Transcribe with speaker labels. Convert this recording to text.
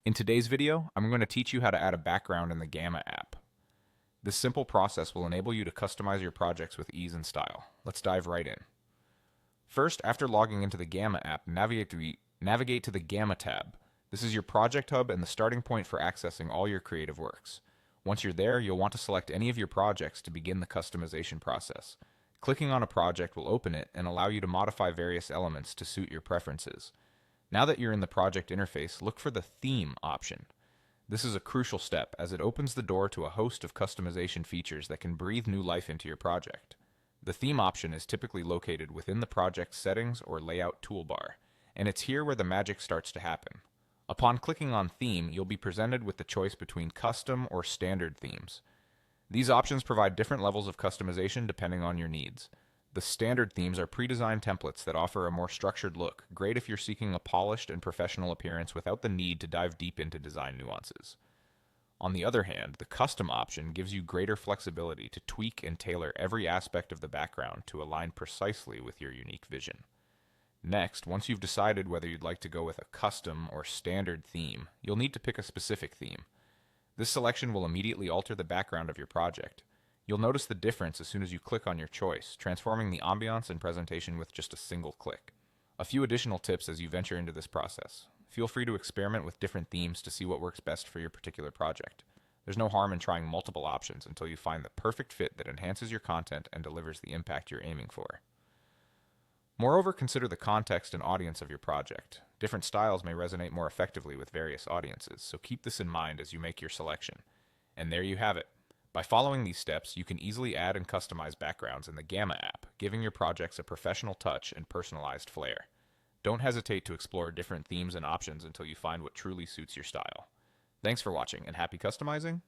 Speaker 1: In today's video, I'm going to teach you how to add a background in the Gamma app. This simple process will enable you to customize your projects with ease and style. Let's dive right in. First, after logging into the Gamma app, navigate to the Gamma tab. This is your project hub and the starting point for accessing all your creative works. Once you're there, you'll want to select any of your projects to begin the customization process. Clicking on a project will open it and allow you to modify various elements to suit your preferences. Now that you're in the project interface, look for the Theme option. This is a crucial step as it opens the door to a host of customization features that can breathe new life into your project. The Theme option is typically located within the project's settings or layout toolbar, and it's here where the magic starts to happen. Upon clicking on Theme, you'll be presented with the choice between custom or standard themes. These options provide different levels of customization depending on your needs. The standard themes are pre-designed templates that offer a more structured look, great if you're seeking a polished and professional appearance without the need to dive deep into design nuances. On the other hand, the custom option gives you greater flexibility to tweak and tailor every aspect of the background to align precisely with your unique vision. Next, once you've decided whether you'd like to go with a custom or standard theme, you'll need to pick a specific theme. This selection will immediately alter the background of your project. You'll notice the difference as soon as you click on your choice, transforming the ambiance and presentation with just a single click. A few additional tips as you venture into this process. Feel free to experiment with different themes to see what works best for your particular project. There's no harm in trying multiple options until you find the perfect fit that enhances your content and delivers the impact you're aiming for. Moreover, consider the context and audience of your project. Different styles may resonate more effectively with various audiences, so keep this in mind as you make your selection. And there you have it. By following these steps, you can easily add and customize backgrounds in the Gamma app, giving your projects a professional touch and personalized flair. Don't hesitate to explore different themes and options until you find what truly suits your style. Thanks for watching, and happy customizing!